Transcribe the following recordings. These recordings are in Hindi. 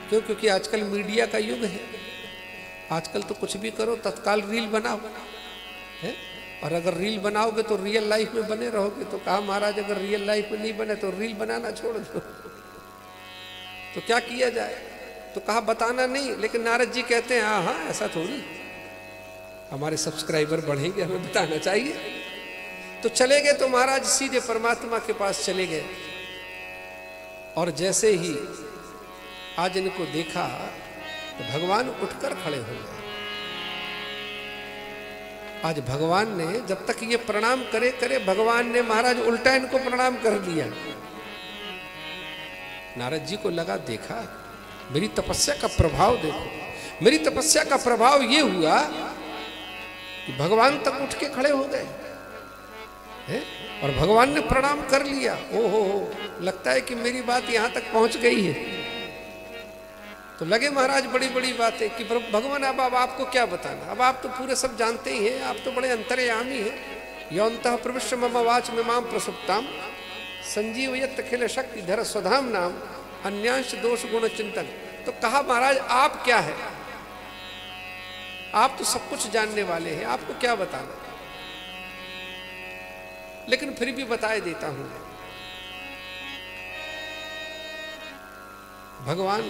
क्यों? क्योंकि आजकल मीडिया का युग है। आजकल तो कुछ भी करो, तत्काल रील बनाओ है। और अगर रील बनाओगे तो रियल लाइफ में बने रहोगे। तो कहा महाराज अगर रियल लाइफ में नहीं बने तो रील बनाना छोड़ दो। तो क्या किया जाए? तो कहा बताना नहीं। लेकिन नारद जी कहते हैं हाँ हाँ ऐसा थोड़ी, हमारे सब्सक्राइबर बढ़ेंगे, हमें बताना चाहिए। तो चले गए। तो महाराज सीधे परमात्मा के पास चले गए। और जैसे ही आज इनको देखा तो भगवान उठकर खड़े हो गए। आज भगवान ने, जब तक ये प्रणाम करे करे, भगवान ने महाराज उल्टा इनको प्रणाम कर दिया। नारद जी को लगा, देखा मेरी तपस्या का प्रभाव देखो। मेरी तपस्या का प्रभाव ये हुआ कि भगवान तक उठ के खड़े हो गए हैं और भगवान ने प्रणाम कर लिया। ओहो, लगता है कि मेरी बात यहां तक पहुंच गई है। तो लगे महाराज बड़ी बड़ी बातें कि भगवान अब आपको क्या बताना, अब आप तो पूरे सब जानते ही हैं, आप तो बड़े अंतर्यामी हैं। यौनतः प्रविश्य मम वाच में माम प्रसुप्ताम संजीवयत अखिल शक्ति धर स्वधाम नाम अन्यांश दोष गुण चिंतन। तो कहा महाराज आप क्या है, आप तो सब कुछ जानने वाले हैं, आपको क्या बताना। लेकिन फिर भी बताए देता हूं। भगवान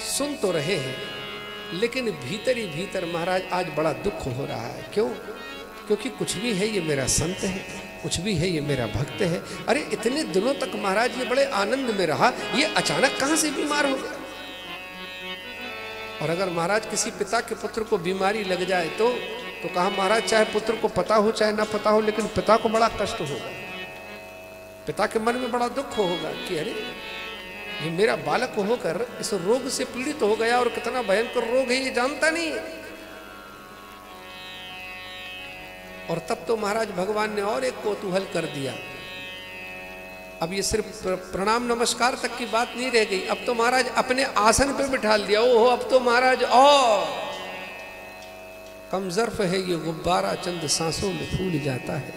सुन तो रहे हैं, लेकिन भीतर ही भीतर महाराज आज बड़ा दुख हो रहा है। क्यों? क्योंकि कुछ भी है ये मेरा संत है, कुछ भी है ये मेरा भक्त है। अरे इतने दिनों तक महाराज ये बड़े आनंद में रहा, ये अचानक कहां से बीमार हो गया। और अगर महाराज किसी पिता के पुत्र को बीमारी लग जाए तो कहा महाराज चाहे पुत्र को पता हो चाहे ना पता हो, लेकिन पिता को बड़ा कष्ट होगा। पिता के मन में बड़ा दुख होगा कि अरे ये मेरा बालक होकर इस रोग से पीड़ित हो गया, और कितना भयंकर रोग है ये जानता नहीं है। और तब तो महाराज भगवान ने और एक कौतूहल कर दिया। अब ये सिर्फ प्रणाम नमस्कार तक की बात नहीं रह गई, अब तो महाराज अपने आसन पे बिठा दिया। ओहो, अब तो महाराज और कमजर्फ है ये गुब्बारा, चंद सांसों में फूल जाता है।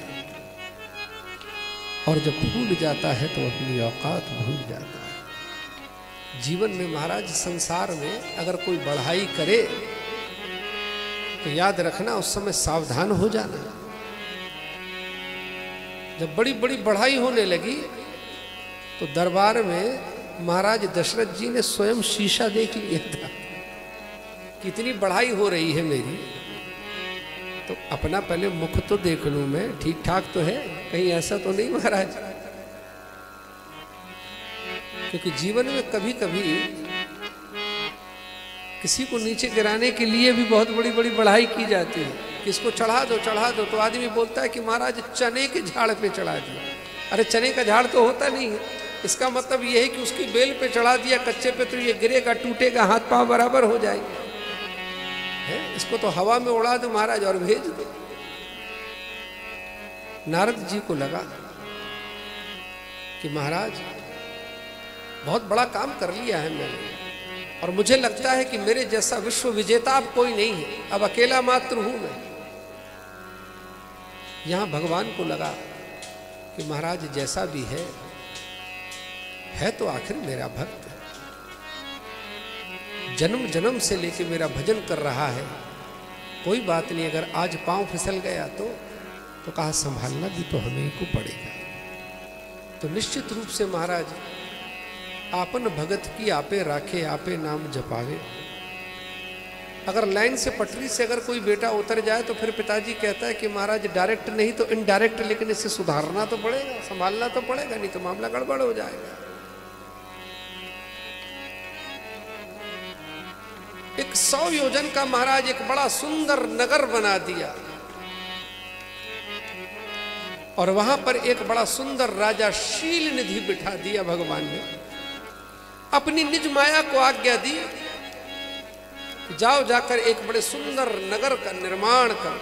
और जब फूल जाता है तो अपनी औकात भूल जाता है। जीवन में महाराज संसार में अगर कोई बढ़ाई करे तो याद रखना उस समय सावधान हो जाना। जब बड़ी बड़ी बढ़ाई होने लगी तो दरबार में महाराज दशरथ जी ने स्वयं शीशा देख लिया था, कितनी बढ़ाई हो रही है मेरी। तो अपना पहले मुख तो देख लूं मैं, ठीक ठाक तो है, कहीं ऐसा तो नहीं महाराज। क्योंकि जीवन में कभी कभी किसी को नीचे गिराने के लिए भी बहुत बड़ी बड़ी बढ़ाई की जाती है। किसको चढ़ा दो तो आदमी बोलता है कि महाराज चने के झाड़ पे चढ़ा दिया। अरे चने का झाड़ तो होता नहीं है, इसका मतलब यह है कि उसकी बेल पे चढ़ा दिया कच्चे पे, तो ये गिरेगा टूटेगा, हाथ पांव बराबर हो जाएंगे। इसको तो हवा में उड़ा दो महाराज और भेज दो। नारद जी को लगा कि महाराज बहुत बड़ा काम कर लिया है मैंने, और मुझे लगता है कि मेरे जैसा विश्व विजेता अब कोई नहीं है, अब अकेला मात्र हूं मैं। यहां भगवान को लगा कि महाराज जैसा भी है तो आखिर मेरा भक्त, जन्म जन्म से लेके मेरा भजन कर रहा है। कोई बात नहीं, अगर आज पांव फिसल गया तो कहा संभालना भी तो हमें को पड़ेगा। तो निश्चित रूप से महाराज आपन भगत की आपे राखे, आपे नाम जपावे। अगर लाइन से पटरी से अगर कोई बेटा उतर जाए तो फिर पिताजी कहता है कि महाराज डायरेक्ट नहीं तो इनडायरेक्ट, लेकिन इसे सुधारना तो पड़ेगा, संभालना तो पड़ेगा, नहीं तो मामला गड़बड़ हो जाएगा। एक 100 योजन का महाराज एक बड़ा सुंदर नगर बना दिया, और वहां पर एक बड़ा सुंदर राजा शील निधि बिठा दिया। भगवान ने अपनी निज माया को आज्ञा दी, जाओ जाकर एक बड़े सुंदर नगर का निर्माण कर।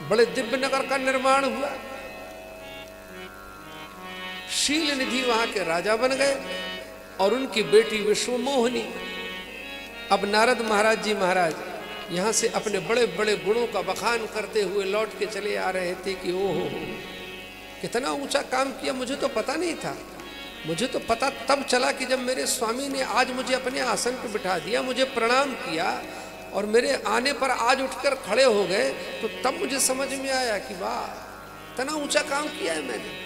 बड़े दिव्य नगर का निर्माण हुआ। शील निधि वहां के राजा बन गए और उनकी बेटी विश्वमोहिनी। अब नारद महाराज जी महाराज यहां से अपने बड़े बड़े गुणों का बखान करते हुए लौट के चले आ रहे थे कि ओहो कितना ऊंचा काम किया, मुझे तो पता नहीं था। मुझे तो पता तब चला कि जब मेरे स्वामी ने आज मुझे अपने आसन पर बिठा दिया, मुझे प्रणाम किया और मेरे आने पर आज उठकर खड़े हो गए, तो तब मुझे समझ में आया कि वाह, इतना ऊंचा काम किया है मैंने।